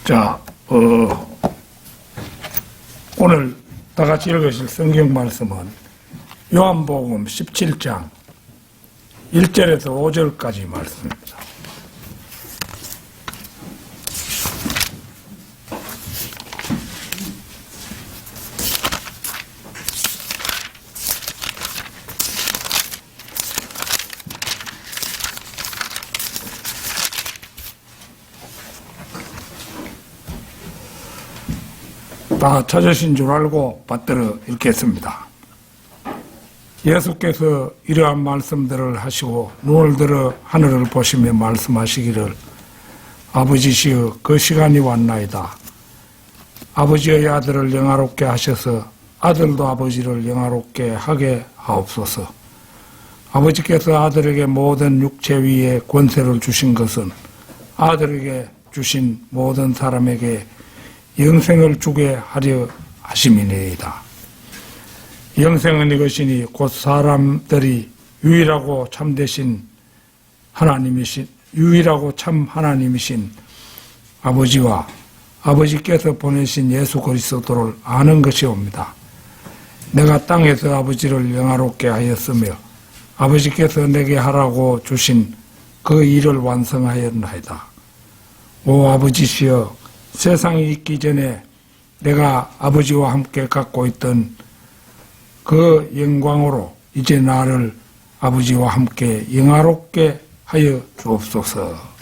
자, 오늘 다 같이 읽으실 성경 말씀은 요한복음 17장 1절에서 5절까지 말씀입니다. 다 찾으신 줄 알고 받들어 읽겠습니다. 예수께서 이러한 말씀들을 하시고 눈을 들어 하늘을 보시며 말씀하시기를 아버지시여 그 시간이 왔나이다. 아버지의 아들을 영화롭게 하셔서 아들도 아버지를 영화롭게 하게 하옵소서. 아버지께서 아들에게 모든 육체 위에 권세를 주신 것은 아들에게 주신 모든 사람에게 영생을 주게 하려 하심이니이다. 영생은 이것이니 곧 사람들이 유일하고 참 하나님이신 아버지와 아버지께서 보내신 예수 그리스도를 아는 것이옵니다. 내가 땅에서 아버지를 영화롭게 하였으며 아버지께서 내게 하라고 주신 그 일을 완성하였나이다. 오 아버지시여 세상이 있기 전에 내가 아버지와 함께 갖고 있던 그 영광으로 이제 나를 아버지와 함께 영화롭게 하여 주옵소서.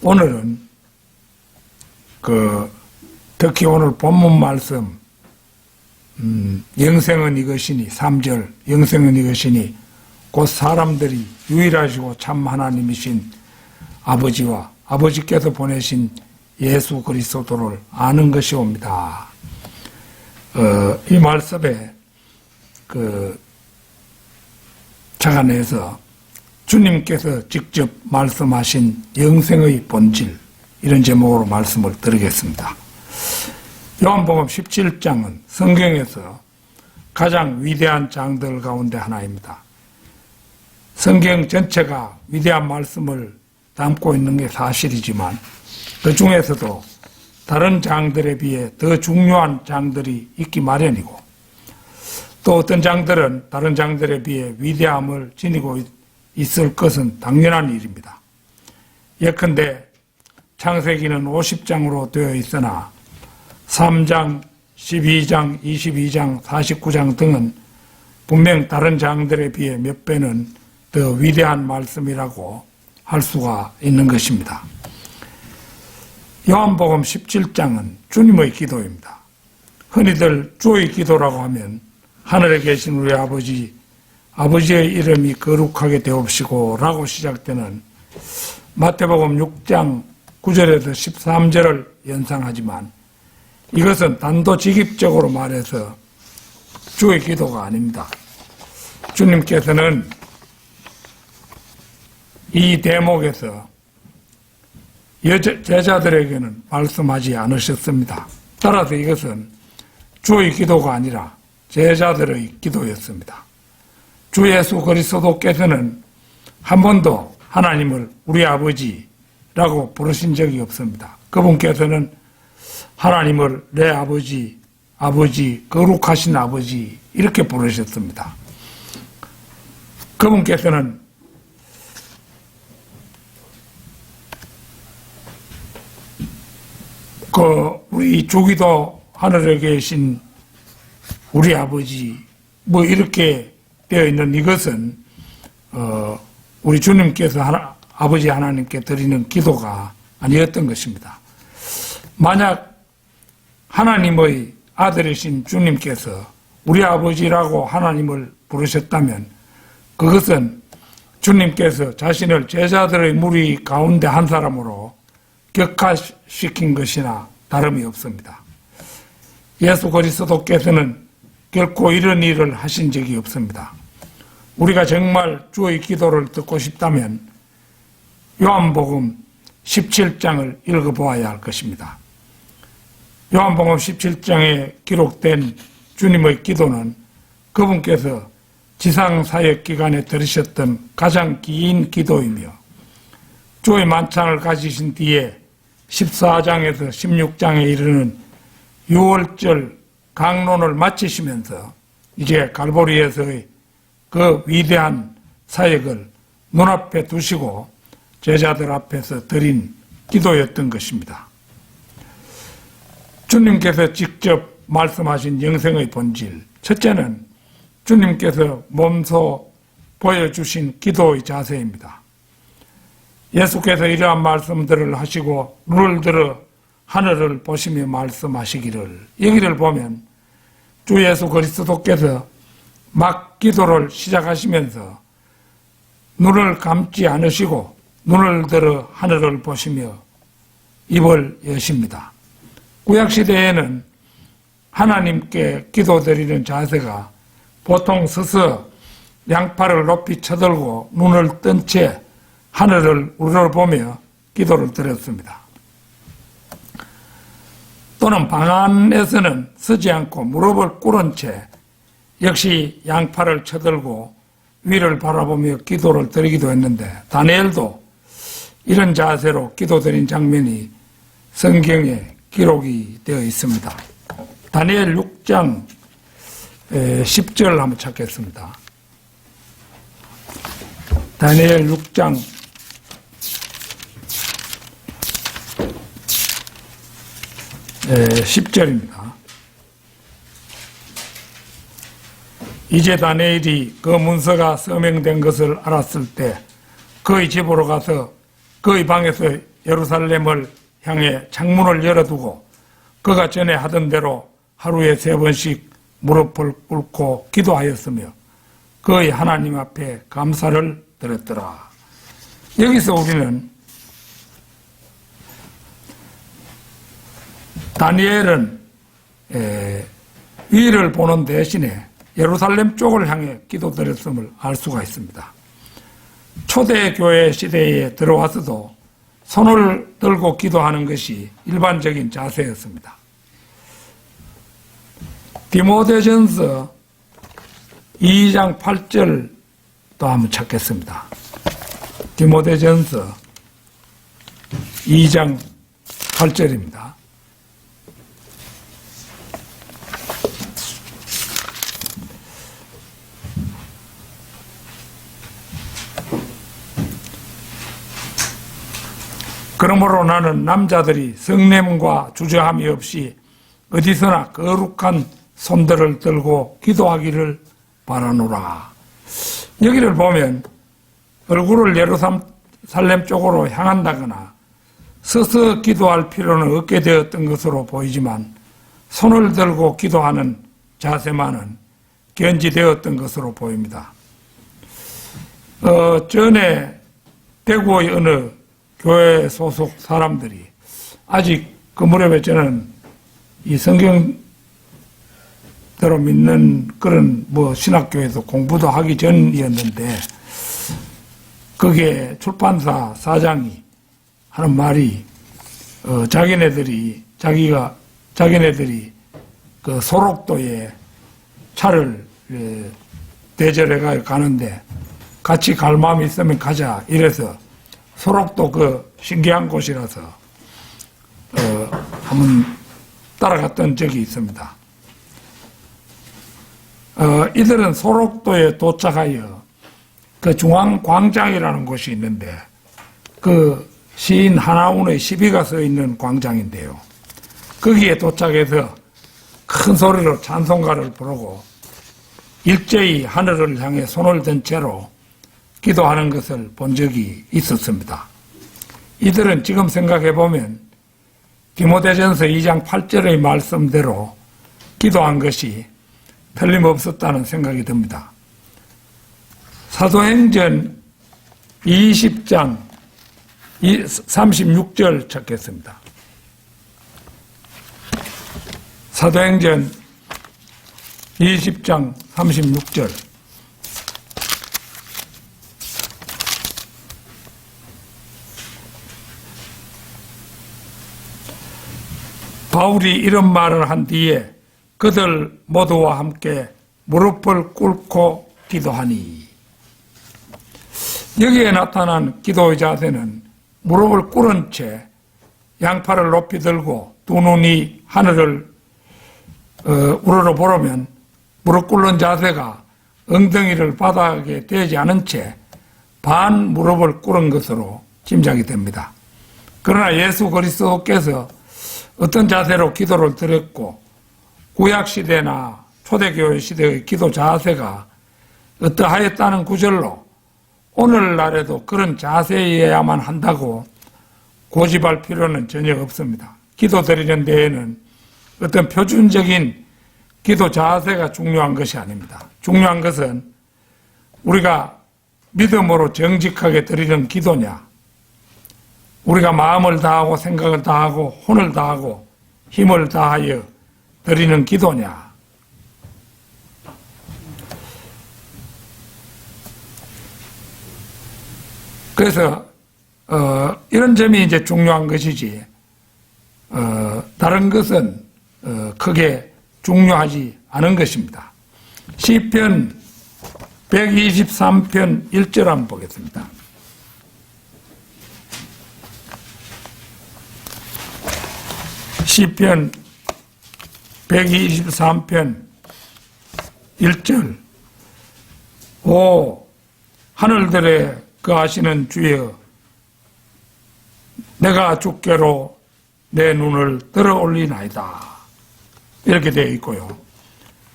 오늘은 특히 오늘 본문 말씀 영생은 이것이니 3절 영생은 이것이니 곧 사람들이 유일하시고 참 하나님이신 아버지와 아버지께서 보내신 예수 그리스도를 아는 것이옵니다. 이 말씀에 착안해서 주님께서 직접 말씀하신 영생의 본질 이런 제목으로 말씀을 드리겠습니다. 요한복음 17장은 성경에서 가장 위대한 장들 가운데 하나입니다. 성경 전체가 위대한 말씀을 담고 있는 게 사실이지만 그 중에서도 다른 장들에 비해 더 중요한 장들이 있기 마련이고 또 어떤 장들은 다른 장들에 비해 위대함을 지니고 있을 것은 당연한 일입니다. 예컨대 창세기는 50장으로 되어 있으나 3장, 12장, 22장, 49장 등은 분명 다른 장들에 비해 몇 배는 더 위대한 말씀이라고 할 수가 있는 것입니다. 요한복음 17장은 주님의 기도입니다. 흔히들 주의 기도라고 하면 하늘에 계신 우리 아버지의 이름이 거룩하게 되옵시고 라고 시작되는 마태복음 6장 9절에서 13절을 연상하지만 이것은 단도직입적으로 말해서 주의 기도가 아닙니다. 주님께서는 이 대목에서 제자들에게는 말씀하지 않으셨습니다. 따라서 이것은 주의 기도가 아니라 제자들의 기도였습니다. 주 예수 그리스도께서는 한 번도 하나님을 우리 아버지라고 부르신 적이 없습니다. 그분께서는 하나님을 내 아버지, 거룩하신 아버지 이렇게 부르셨습니다. 그분께서는 우리 주기도 하늘에 계신 우리 아버지 이렇게 되어 있는 이것은 우리 주님께서 아버지 하나님께 드리는 기도가 아니었던 것입니다. 만약 하나님의 아들이신 주님께서 우리 아버지라고 하나님을 부르셨다면 그것은 주님께서 자신을 제자들의 무리 가운데 한 사람으로 격화시킨 것이나 다름이 없습니다. 예수 그리스도께서는 결코 이런 일을 하신 적이 없습니다. 우리가 정말 주의 기도를 듣고 싶다면 요한복음 17장을 읽어보아야 할 것입니다. 요한복음 17장에 기록된 주님의 기도는 그분께서 지상사역 기간에 들으셨던 가장 긴 기도이며 주의 만찬을 가지신 뒤에 14장에서 16장에 이르는 6월절 강론을 마치시면서 이제 갈보리에서의 그 위대한 사역을 눈앞에 두시고 제자들 앞에서 드린 기도였던 것입니다. 주님께서 직접 말씀하신 영생의 본질, 첫째는 주님께서 몸소 보여주신 기도의 자세입니다. 예수께서 이러한 말씀들을 하시고 눈을 들어 하늘을 보시며 말씀하시기를, 여기를 보면 주 예수 그리스도께서 막 기도를 시작하시면서 눈을 감지 않으시고 눈을 들어 하늘을 보시며 입을 여십니다. 구약시대에는 하나님께 기도드리는 자세가 보통 서서 양팔을 높이 쳐들고 눈을 뜬 채 하늘을 우러러보며 기도를 드렸습니다. 또는 방 안에서는 서지 않고 무릎을 꿇은 채 역시 양팔을 쳐들고 위를 바라보며 기도를 드리기도 했는데, 다니엘도 이런 자세로 기도드린 장면이 성경에 기록이 되어 있습니다. 다니엘 6장 10절 한번 찾겠습니다. 다니엘 6장 10절입니다. 이제 다니엘이 그 문서가 서명된 것을 알았을 때 그의 집으로 가서 그의 방에서 예루살렘을 향해 창문을 열어두고 그가 전에 하던 대로 하루에 3번씩 무릎을 꿇고 기도하였으며 그의 하나님 앞에 감사를 드렸더라. 여기서 우리는 다니엘은 위를 보는 대신에 예루살렘 쪽을 향해 기도드렸음을 알 수가 있습니다. 초대교회 시대에 들어와서도 손을 들고 기도하는 것이 일반적인 자세였습니다. 디모데전서 2장 8절도 한번 찾겠습니다. 디모데전서 2장 8절입니다. 그러므로 나는 남자들이 성냄과 주저함이 없이 어디서나 거룩한 손들을 들고 기도하기를 바라노라. 여기를 보면 얼굴을 예루살렘 쪽으로 향한다거나 서서 기도할 필요는 없게 되었던 것으로 보이지만 손을 들고 기도하는 자세만은 견지되었던 것으로 보입니다. 전에 대구의 어느 교회 소속 사람들이, 아직 그 무렵에 저는 이 성경대로 믿는 그런 신학교에서 공부도 하기 전이었는데, 거기에 출판사 사장이 하는 말이, 자기네들이 그 소록도에 차를 대절해 가는데 같이 갈 마음이 있으면 가자 이래서, 소록도 그 신기한 곳이라서 한번 따라갔던 적이 있습니다. 이들은 소록도에 도착하여 그 중앙광장이라는 곳이 있는데, 그 시인 하나운의 시비가 써 있는 광장인데요. 거기에 도착해서 큰 소리로 찬송가를 부르고 일제히 하늘을 향해 손을 든 채로 기도하는 것을 본 적이 있었습니다. 이들은 지금 생각해보면 디모데전서 2장 8절의 말씀대로 기도한 것이 틀림없었다는 생각이 듭니다. 사도행전 20장 36절 찾겠습니다. 사도행전 20장 36절. 바울이 이런 말을 한 뒤에 그들 모두와 함께 무릎을 꿇고 기도하니. 여기에 나타난 기도의 자세는 무릎을 꿇은 채 양팔을 높이 들고 두 눈이 하늘을 우러러보려면 무릎 꿇는 자세가 엉덩이를 바닥에 대지 않은 채 반 무릎을 꿇은 것으로 짐작이 됩니다. 그러나 예수 그리스도께서 어떤 자세로 기도를 드렸고 구약시대나 초대교회 시대의 기도 자세가 어떠하였다는 구절로 오늘날에도 그런 자세여야만 한다고 고집할 필요는 전혀 없습니다. 기도 드리는 데에는 어떤 표준적인 기도 자세가 중요한 것이 아닙니다. 중요한 것은 우리가 믿음으로 정직하게 드리는 기도냐, 우리가 마음을 다하고 생각을 다하고 혼을 다하고 힘을 다하여 드리는 기도냐. 그래서 이런 점이 이제 중요한 것이지 다른 것은 크게 중요하지 않은 것입니다. 시편 123편 1절 한번 보겠습니다. 시편 123편 1절 오 하늘들에 거하시는 주여 내가 주께로 내 눈을 들어 올리나이다. 이렇게 되어 있고요.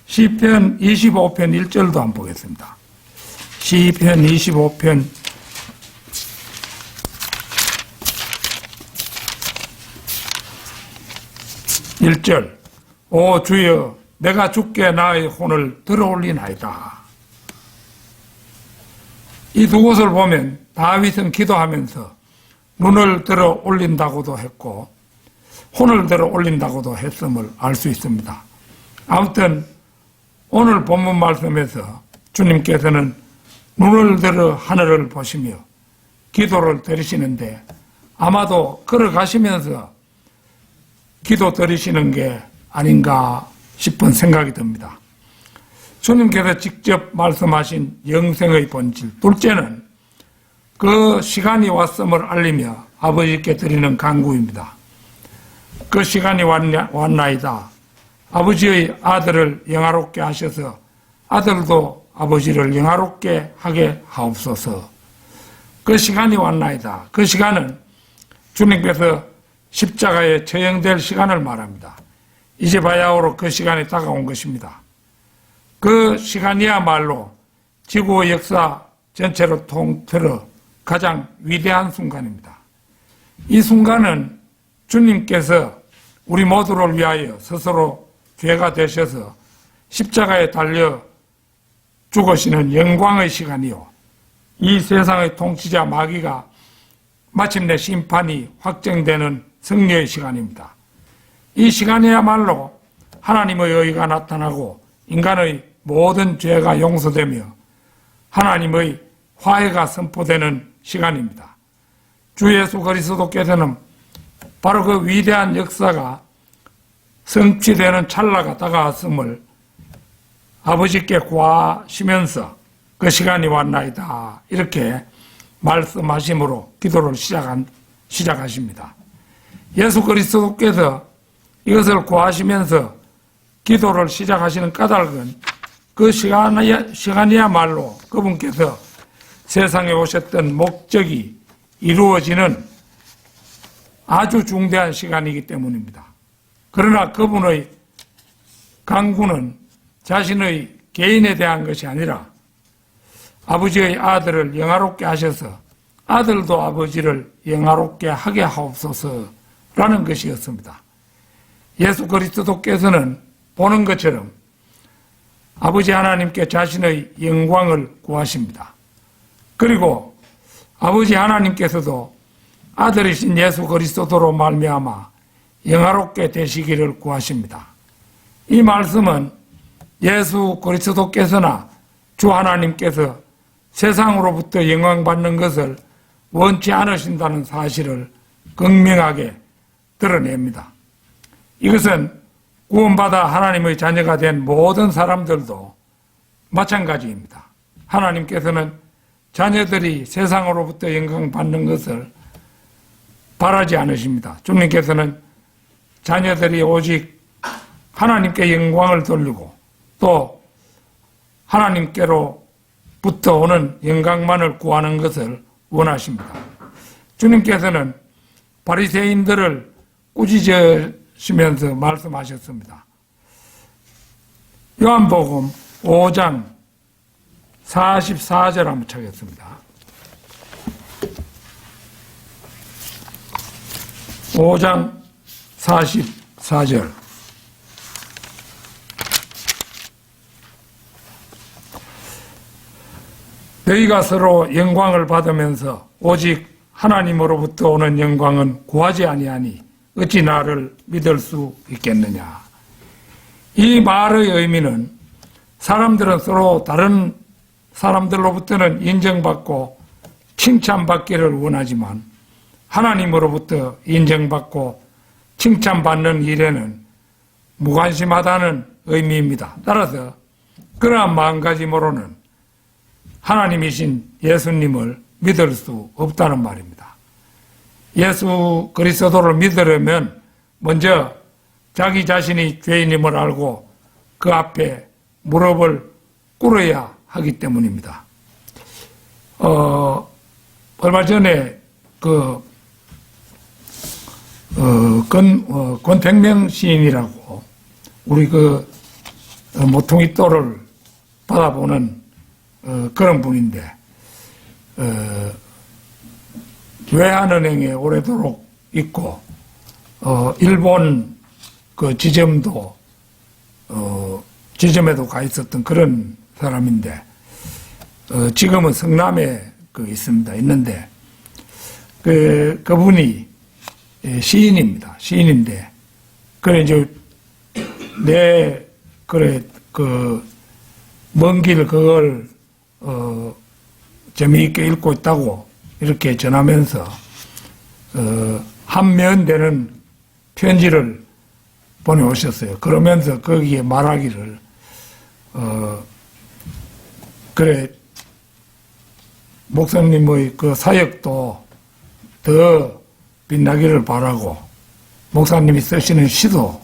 시편 25편 1절도 한번 보겠습니다. 시편 25편 1절 오 주여 내가 주께 나의 혼을 들어 올리나이다. 이 두 곳을 보면 다윗은 기도하면서 눈을 들어 올린다고도 했고 혼을 들어 올린다고도 했음을 알 수 있습니다. 아무튼 오늘 본문 말씀에서 주님께서는 눈을 들어 하늘을 보시며 기도를 드리시는데 아마도 걸어가시면서 기도 드리시는 게 아닌가 싶은 생각이 듭니다. 주님께서 직접 말씀하신 영생의 본질, 둘째는 그 시간이 왔음을 알리며 아버지께 드리는 간구입니다. 그 시간이 왔나이다. 아버지의 아들을 영화롭게 하셔서 아들도 아버지를 영화롭게 하게 하옵소서. 그 시간이 왔나이다. 그 시간은 주님께서 십자가에 처형될 시간을 말합니다. 이제 바야흐로 그 시간이 다가온 것입니다. 그 시간이야말로 지구의 역사 전체로 통틀어 가장 위대한 순간입니다. 이 순간은 주님께서 우리 모두를 위하여 스스로 죄가 되셔서 십자가에 달려 죽으시는 영광의 시간이요. 이 세상의 통치자 마귀가 마침내 심판이 확정되는 승리의 시간입니다. 이 시간이야말로 하나님의 의가 나타나고 인간의 모든 죄가 용서되며 하나님의 화해가 선포되는 시간입니다. 주 예수 그리스도께서는 바로 그 위대한 역사가 성취되는 찰나가 다가왔음을 아버지께 구하시면서 그 시간이 왔나이다 이렇게 말씀하심으로 기도를 시작하십니다. 예수 그리스도께서 이것을 구하시면서 기도를 시작하시는 까닭은 그 시간이야말로 그분께서 세상에 오셨던 목적이 이루어지는 아주 중대한 시간이기 때문입니다. 그러나 그분의 간구는 자신의 개인에 대한 것이 아니라 아버지의 아들을 영화롭게 하셔서 아들도 아버지를 영화롭게 하게 하옵소서라는 것이었습니다. 예수 그리스도께서는 보는 것처럼 아버지 하나님께 자신의 영광을 구하십니다. 그리고 아버지 하나님께서도 아들이신 예수 그리스도로 말미암아 영화롭게 되시기를 구하십니다. 이 말씀은 예수 그리스도께서나 주 하나님께서 세상으로부터 영광받는 것을 원치 않으신다는 사실을 극명하게 드러냅니다. 이것은 구원받아 하나님의 자녀가 된 모든 사람들도 마찬가지입니다. 하나님께서는 자녀들이 세상으로부터 영광 받는 것을 바라지 않으십니다. 주님께서는 자녀들이 오직 하나님께 영광을 돌리고 또 하나님께로부터 오는 영광만을 구하는 것을 원하십니다. 주님께서는 바리새인들을 꾸짖으시면서 말씀하셨습니다. 요한복음 5장 44절 한번 찾겠습니다. 5장 44절. 너희가 서로 영광을 받으면서 오직 하나님으로부터 오는 영광은 구하지 아니하니 어찌 나를 믿을 수 있겠느냐. 이 말의 의미는 사람들은 서로 다른 사람들로부터는 인정받고 칭찬받기를 원하지만 하나님으로부터 인정받고 칭찬받는 일에는 무관심하다는 의미입니다. 따라서 그러한 마음가짐으로는 하나님이신 예수님을 믿을 수 없다는 말입니다. 예수 그리스도를 믿으려면 먼저 자기 자신이 죄인임을 알고 그 앞에 무릎을 꿇어야 하기 때문입니다. 얼마 전에 권백명 시인이라고 우리 모퉁이돌을 받아보는 그런 분인데 외환은행에 오래도록 있고 일본 지점에도 가 있었던 그런 사람인데 지금은 성남에 있는데 그분이 시인입니다. 시인인데 그래 이제 먼 길 그걸 재미있게 읽고 있다고 이렇게 전하면서 한 면 되는 편지를 보내오셨어요. 그러면서 거기에 말하기를 그래 목사님의 그 사역도 더 빛나기를 바라고 목사님이 쓰시는 시도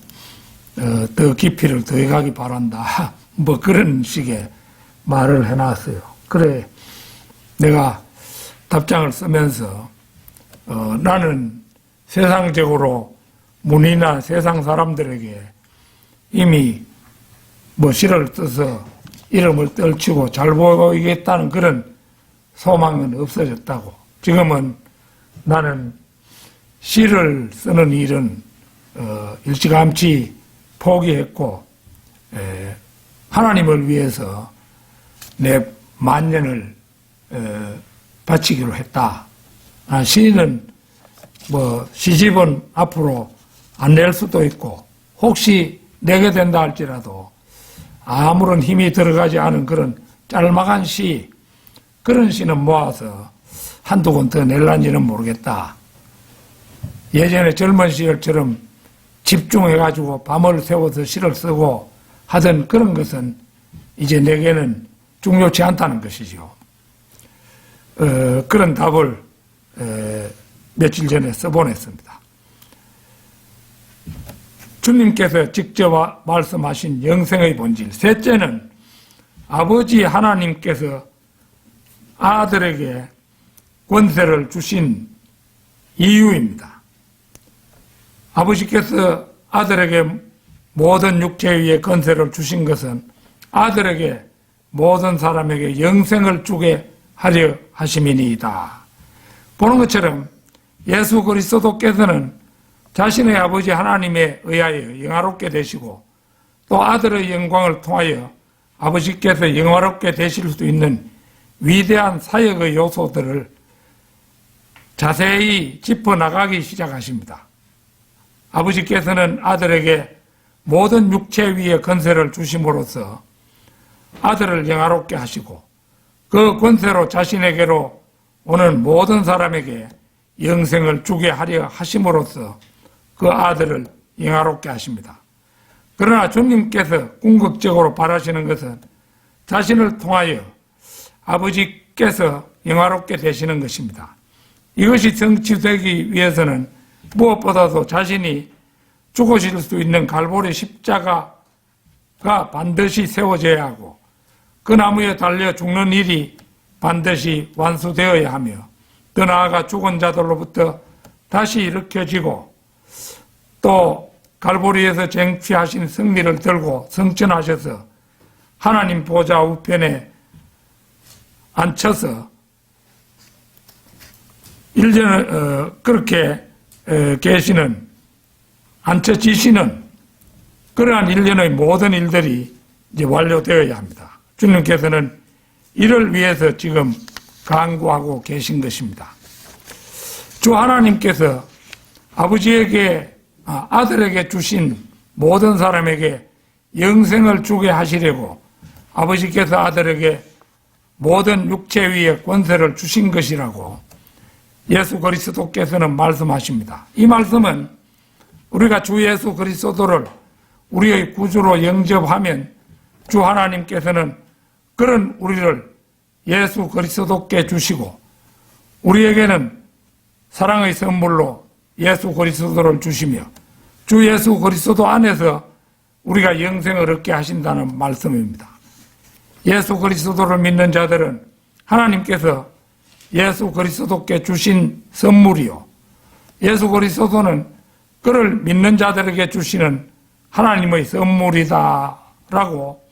더 깊이를 더해가기 바란다. 뭐 그런 식의 말을 해놨어요. 그래 내가 답장을 쓰면서 나는 세상적으로 문이나 세상 사람들에게 이미 뭐 시를 써서 이름을 떨치고 잘 보이겠다는 그런 소망은 없어졌다고. 지금은 나는 시를 쓰는 일은 일찌감치 포기했고 하나님을 위해서 내 만년을 바치기로 했다. 시는 뭐 시집은 앞으로 안 낼 수도 있고 혹시 내게 된다 할지라도 아무런 힘이 들어가지 않은 그런 짤막한 시, 그런 시는 모아서 한두 권 더 낼란지는 모르겠다. 예전에 젊은 시절처럼 집중해가지고 밤을 새워서 시를 쓰고 하던 그런 것은 이제 내게는 중요치 않다는 것이죠. 그런 답을 며칠 전에 써보냈습니다. 주님께서 직접 말씀하신 영생의 본질. 셋째는 아버지 하나님께서 아들에게 권세를 주신 이유입니다. 아버지께서 아들에게 모든 육체 위에 권세를 주신 것은 아들에게 모든 사람에게 영생을 주게 하려 하심이니이다. 보는 것처럼 예수 그리스도께서는 자신의 아버지 하나님에 의하여 영화롭게 되시고 또 아들의 영광을 통하여 아버지께서 영화롭게 되실 수 있는 위대한 사역의 요소들을 자세히 짚어나가기 시작하십니다. 아버지께서는 아들에게 모든 육체 위에 권세를 주심으로써 아들을 영화롭게 하시고 그 권세로 자신에게로 오는 모든 사람에게 영생을 주게 하려 하심으로써 그 아들을 영화롭게 하십니다. 그러나 주님께서 궁극적으로 바라시는 것은 자신을 통하여 아버지께서 영화롭게 되시는 것입니다. 이것이 성취되기 위해서는 무엇보다도 자신이 죽으실 수 있는 갈보리 십자가가 반드시 세워져야 하고 그 나무에 달려 죽는 일이 반드시 완수되어야 하며 더 나아가 죽은 자들로부터 다시 일으켜지고 또 갈보리에서 쟁취하신 승리를 들고 승천하셔서 하나님 보좌 우편에 앉혀서 1년 그렇게 계시는 앉혀지시는 그러한 일련의 모든 일들이 이제 완료되어야 합니다. 주님께서는 이를 위해서 지금 강구하고 계신 것입니다. 주 하나님께서 아버지에게 아들에게 주신 모든 사람에게 영생을 주게 하시려고 아버지께서 아들에게 모든 육체 위에 권세를 주신 것이라고 예수 그리스도께서는 말씀하십니다. 이 말씀은 우리가 주 예수 그리스도를 우리의 구주로 영접하면 주 하나님께서는 그런 우리를 예수 그리스도께 주시고 우리에게는 사랑의 선물로 예수 그리스도를 주시며 주 예수 그리스도 안에서 우리가 영생을 얻게 하신다는 말씀입니다. 예수 그리스도를 믿는 자들은 하나님께서 예수 그리스도께 주신 선물이요 예수 그리스도는 그를 믿는 자들에게 주시는 하나님의 선물이다라고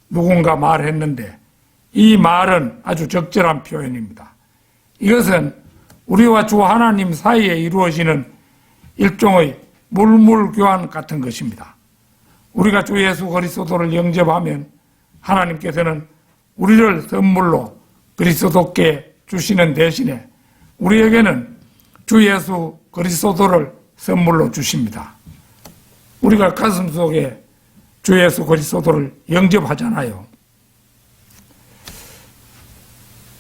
누군가 말했는데 이 말은 아주 적절한 표현입니다. 이것은 우리와 주 하나님 사이에 이루어지는 일종의 물물교환 같은 것입니다. 우리가 주 예수 그리스도를 영접하면 하나님께서는 우리를 선물로 그리스도께 주시는 대신에 우리에게는 주 예수 그리스도를 선물로 주십니다. 우리가 가슴속에 주 예수 그리스도를 영접하잖아요.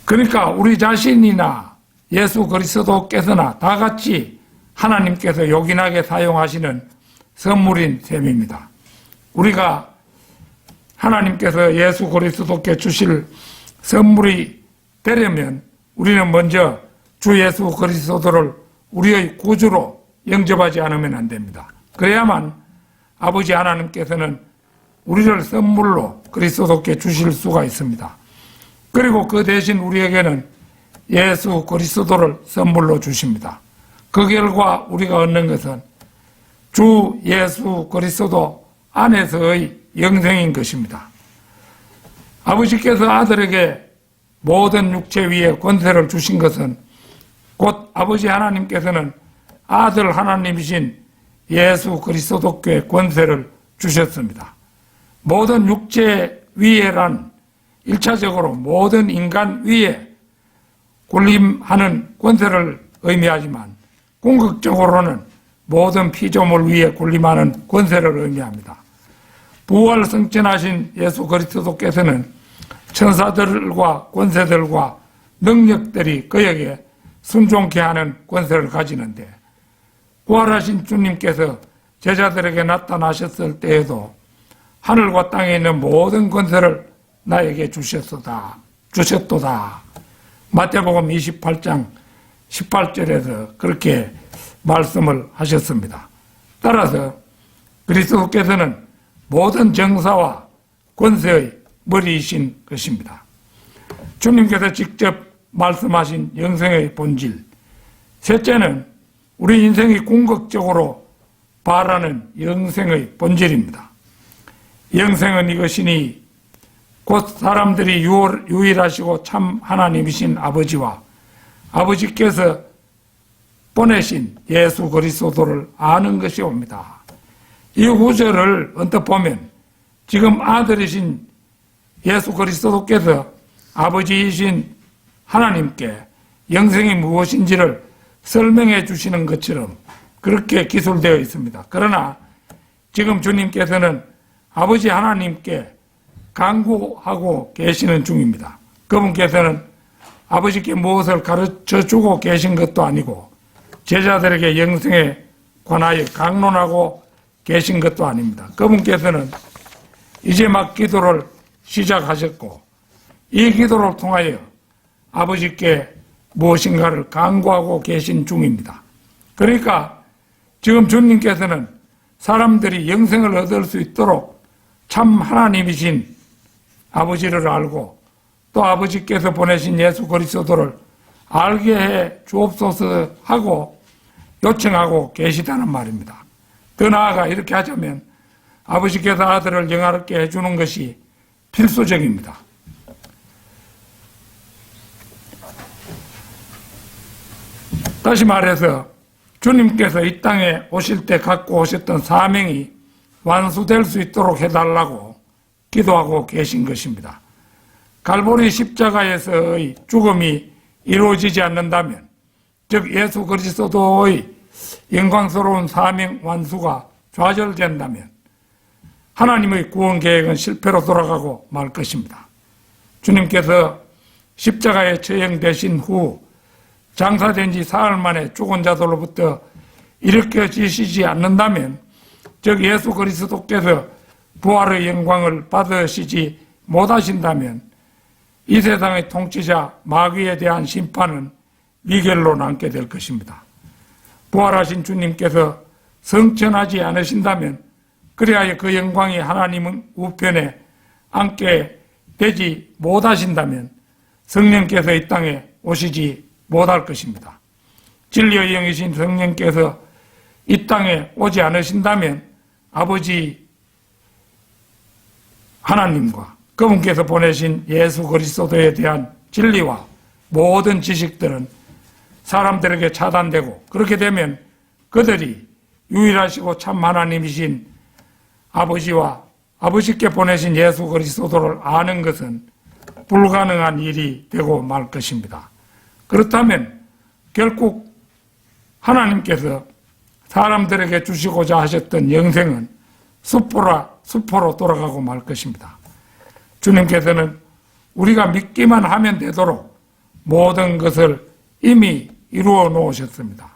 그러니까 우리 자신이나 예수 그리스도께서나 다 같이 하나님께서 요긴하게 사용하시는 선물인 셈입니다. 우리가 하나님께서 예수 그리스도께 주실 선물이 되려면 우리는 먼저 주 예수 그리스도를 우리의 구주로 영접하지 않으면 안 됩니다. 그래야만 아버지 하나님께서는 우리를 선물로 그리스도께 주실 수가 있습니다. 그리고 그 대신 우리에게는 예수 그리스도를 선물로 주십니다. 그 결과 우리가 얻는 것은 주 예수 그리스도 안에서의 영생인 것입니다. 아버지께서 아들에게 모든 육체 위에 권세를 주신 것은 곧 아버지 하나님께서는 아들 하나님이신 예수 그리스도께 권세를 주셨습니다. 모든 육체 위에란 1차적으로 모든 인간 위에 군림하는 권세를 의미하지만 궁극적으로는 모든 피조물 위에 군림하는 권세를 의미합니다. 부활 승천하신 예수 그리스도께서는 천사들과 권세들과 능력들이 그에게 순종케 하는 권세를 가지는데 부활하신 주님께서 제자들에게 나타나셨을 때에도 하늘과 땅에 있는 모든 권세를 나에게 주셨도다. 마태복음 28장 18절에서 그렇게 말씀을 하셨습니다. 따라서 그리스도께서는 모든 정사와 권세의 머리이신 것입니다. 주님께서 직접 말씀하신 영생의 본질. 셋째는 우리 인생이 궁극적으로 바라는 영생의 본질입니다. 영생은 이것이니 곧 사람들이 유일하시고 참 하나님이신 아버지와 아버지께서 보내신 예수 그리스도를 아는 것이 옵니다. 이 구절을 언뜻 보면 지금 아들이신 예수 그리스도께서 아버지이신 하나님께 영생이 무엇인지를 설명해 주시는 것처럼 그렇게 기술되어 있습니다. 그러나 지금 주님께서는 아버지 하나님께 간구하고 계시는 중입니다. 그분께서는 아버지께 무엇을 가르쳐 주고 계신 것도 아니고 제자들에게 영생에 관하여 강론하고 계신 것도 아닙니다. 그분께서는 이제 막 기도를 시작하셨고 이 기도를 통하여 아버지께 무엇인가를 간구하고 계신 중입니다. 그러니까 지금 주님께서는 사람들이 영생을 얻을 수 있도록 참 하나님이신 아버지를 알고 또 아버지께서 보내신 예수 그리스도를 알게 해 주옵소서 하고 요청하고 계시다는 말입니다. 더 나아가 이렇게 하자면 아버지께서 아들을 영화롭게 해주는 것이 필수적입니다. 다시 말해서 주님께서 이 땅에 오실 때 갖고 오셨던 사명이 완수될 수 있도록 해달라고 기도하고 계신 것입니다. 갈보리 십자가에서의 죽음이 이루어지지 않는다면, 즉 예수 그리스도의 영광스러운 사명 완수가 좌절된다면 하나님의 구원 계획은 실패로 돌아가고 말 것입니다. 주님께서 십자가에 처형되신 후 장사된 지 사흘 만에 죽은 자들로부터 일으켜지시지 않는다면, 즉 예수 그리스도께서 부활의 영광을 받으시지 못하신다면 이 세상의 통치자 마귀에 대한 심판은 미결로 남게 될 것입니다. 부활하신 주님께서 성천하지 않으신다면, 그리하여 그 영광이 하나님 우편에 앉게 되지 못하신다면 성령께서 이 땅에 오시지 못할 것입니다. 진리의 영이신 성령께서 이 땅에 오지 않으신다면 아버지 하나님과 그분께서 보내신 예수 그리스도에 대한 진리와 모든 지식들은 사람들에게 차단되고, 그렇게 되면 그들이 유일하시고 참 하나님이신 아버지와 아버지께 보내신 예수 그리스도를 아는 것은 불가능한 일이 되고 말 것입니다. 그렇다면 결국 하나님께서 사람들에게 주시고자 하셨던 영생은 수포로 돌아가고 말 것입니다. 주님께서는 우리가 믿기만 하면 되도록 모든 것을 이미 이루어 놓으셨습니다.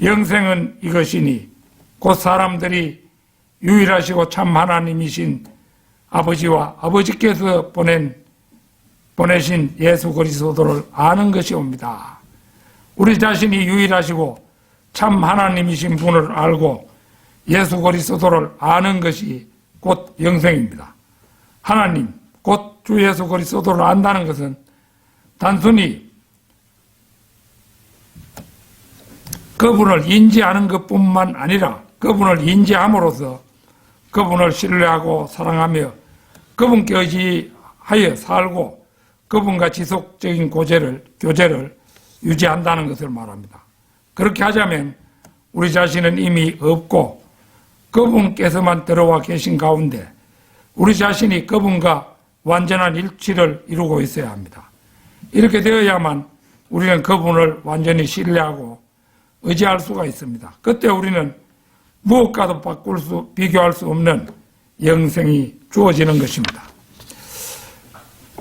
영생은 이것이니 곧 사람들이 유일하시고 참 하나님이신 아버지와 아버지께서 보내신 예수 그리스도를 아는 것이옵니다. 우리 자신이 유일하시고 참 하나님이신 분을 알고 예수 그리스도를 아는 것이 곧 영생입니다. 하나님, 곧 주 예수 그리스도를 안다는 것은 단순히 그분을 인지하는 것뿐만 아니라 그분을 인지함으로써 그분을 신뢰하고 사랑하며 그분께 의지하여 살고 그분과 지속적인 교제를 유지한다는 것을 말합니다. 그렇게 하자면 우리 자신은 이미 없고 그분께서만 들어와 계신 가운데 우리 자신이 그분과 완전한 일치를 이루고 있어야 합니다. 이렇게 되어야만 우리는 그분을 완전히 신뢰하고 의지할 수가 있습니다. 그때 우리는 무엇과도 비교할 수 없는 영생이 주어지는 것입니다.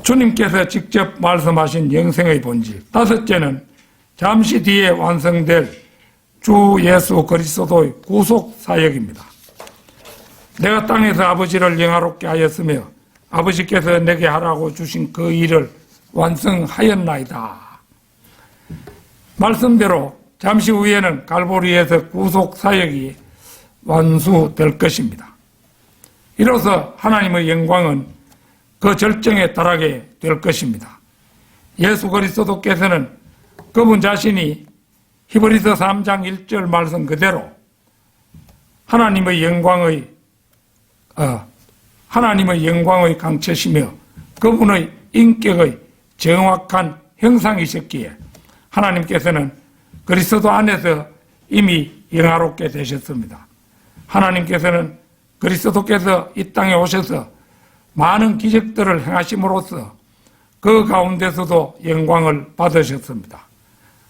주님께서 직접 말씀하신 영생의 본질, 다섯째는 잠시 뒤에 완성될 주 예수 그리스도의 구속 사역입니다. 내가 땅에서 아버지를 영화롭게 하였으며 아버지께서 내게 하라고 주신 그 일을 완성하였나이다. 말씀대로 잠시 후에는 갈보리에서 구속 사역이 완수될 것입니다. 이로써 하나님의 영광은 그 절정에 달하게 될 것입니다. 예수 그리스도께서는 그분 자신이 히브리서 3장 1절 말씀 그대로 하나님의 영광의 강체시며 그분의 인격의 정확한 형상이셨기에 하나님께서는 그리스도 안에서 이미 영화롭게 되셨습니다. 하나님께서는 그리스도께서 이 땅에 오셔서 많은 기적들을 행하심으로써 그 가운데서도 영광을 받으셨습니다.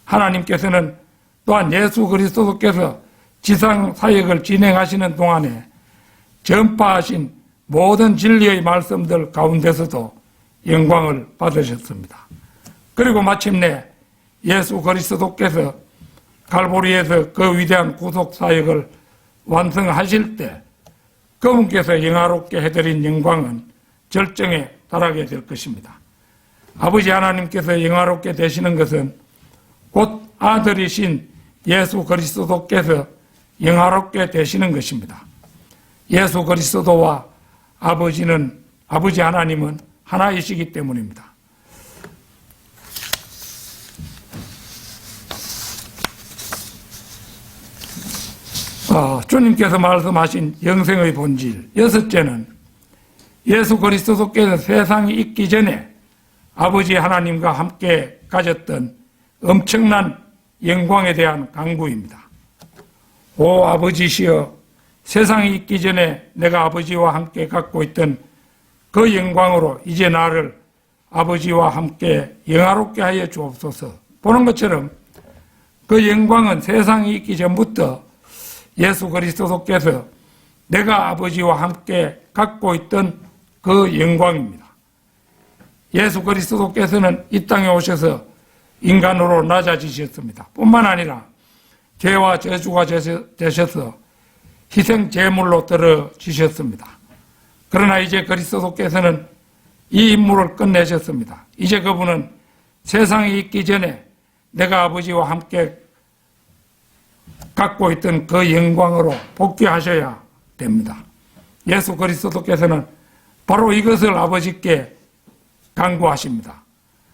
하나님께서는 또한 예수 그리스도께서 지상 사역을 진행하시는 동안에 전파하신 모든 진리의 말씀들 가운데서도 영광을 받으셨습니다. 그리고 마침내 예수 그리스도께서 갈보리에서 그 위대한 구속 사역을 완성하실 때 그분께서 영화롭게 해드린 영광은 절정에 달하게 될 것입니다. 아버지 하나님께서 영화롭게 되시는 것은 곧 아들이신 예수 그리스도께서 영화롭게 되시는 것입니다. 예수 그리스도와 아버지 하나님은 하나이시기 때문입니다. 주님께서 말씀하신 영생의 본질, 여섯째는 예수 그리스도께서 세상이 있기 전에 아버지 하나님과 함께 가졌던 엄청난 영광에 대한 강구입니다. 오 아버지시여, 세상이 있기 전에 내가 아버지와 함께 갖고 있던 그 영광으로 이제 나를 아버지와 함께 영화롭게 하여 주옵소서. 보는 것처럼 그 영광은 세상이 있기 전부터 예수 그리스도께서 내가 아버지와 함께 갖고 있던 그 영광입니다. 예수 그리스도께서는 이 땅에 오셔서 인간으로 낮아지셨습니다. 뿐만 아니라 죄와 저주가 되셔서 희생 제물로 떨어지셨습니다. 그러나 이제 그리스도께서는 이 임무를 끝내셨습니다. 이제 그분은 세상이 있기 전에 내가 아버지와 함께 갖고 있던 그 영광으로 복귀하셔야 됩니다. 예수 그리스도께서는 바로 이것을 아버지께 간구하십니다.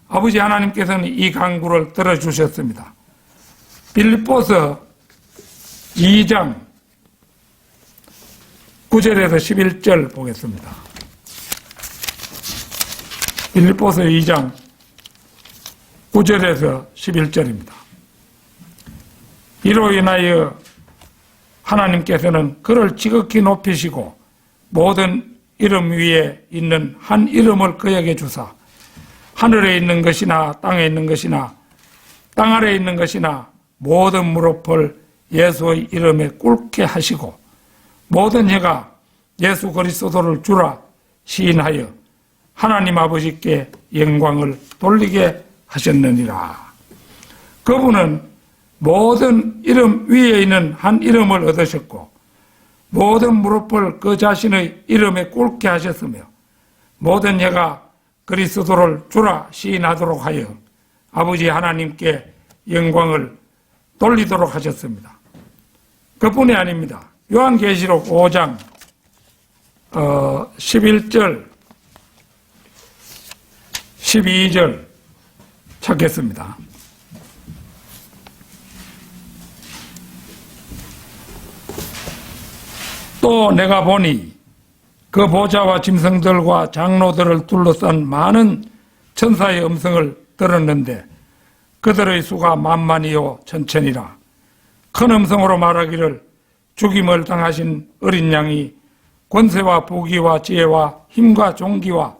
아버지 하나님께서는 이 간구를 들어주셨습니다. 빌립보서 2장 9절에서 11절 보겠습니다. 빌립보서 2장 9절에서 11절입니다. 이로 인하여 하나님께서는 그를 지극히 높이시고 모든 이름 위에 있는 한 이름을 그에게 주사 하늘에 있는 것이나 땅에 있는 것이나 땅 아래에 있는 것이나 모든 무릎을 예수의 이름에 꿇게 하시고 모든 혀가 예수 그리스도를 주라 시인하여 하나님 아버지께 영광을 돌리게 하셨느니라. 그분은 모든 이름 위에 있는 한 이름을 얻으셨고 모든 무릎을 그 자신의 이름에 꿇게 하셨으며 모든 혀가 그리스도를 주라 시인하도록 하여 아버지 하나님께 영광을 돌리도록 하셨습니다. 그뿐이 아닙니다. 요한계시록 5장 11절 12절 찾겠습니다. 또 내가 보니 그 보좌와 짐승들과 장로들을 둘러싼 많은 천사의 음성을 들었는데 그들의 수가 만만이요 천천이라. 큰 음성으로 말하기를 죽임을 당하신 어린 양이 권세와 부귀와 지혜와 힘과 존귀와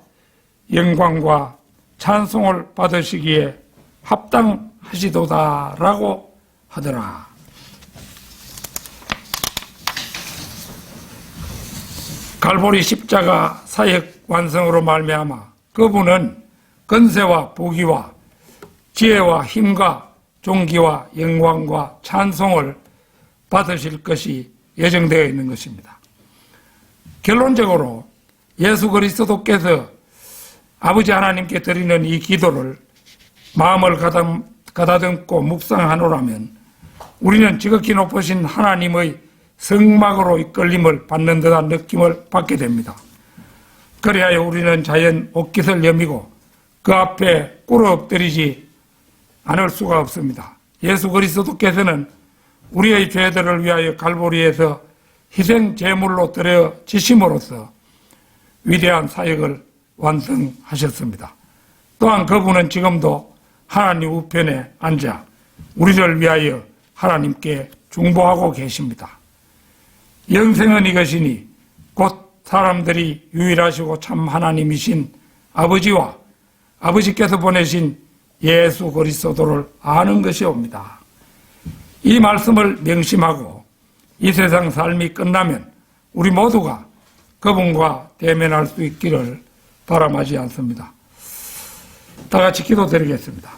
영광과 찬송을 받으시기에 합당하시도다라고 하더라. 갈보리 십자가 사역 완성으로 말미암아 그분은 권세와 부귀와 지혜와 힘과 존귀와 영광과 찬송을 받으실 것이 예정되어 있는 것입니다. 결론적으로 예수 그리스도께서 아버지 하나님께 드리는 이 기도를 마음을 가다듬고 묵상하노라면 우리는 지극히 높으신 하나님의 성막으로 이끌림을 받는 듯한 느낌을 받게 됩니다. 그리하여 우리는 자연 옷깃을 여미고 그 앞에 꿇어 엎드리지 않을 수가 없습니다. 예수 그리스도께서는 우리의 죄들을 위하여 갈보리에서 희생 제물로 드려지심으로써 위대한 사역을 완성하셨습니다. 또한 그분은 지금도 하나님 우편에 앉아 우리를 위하여 하나님께 중보하고 계십니다. 영생은 이것이니 곧 사람들이 유일하시고 참 하나님이신 아버지와 아버지께서 보내신 예수 그리스도를 아는 것이옵니다. 이 말씀을 명심하고 이 세상 삶이 끝나면 우리 모두가 그분과 대면할 수 있기를 바람하지 않습니다. 다 같이 기도드리겠습니다.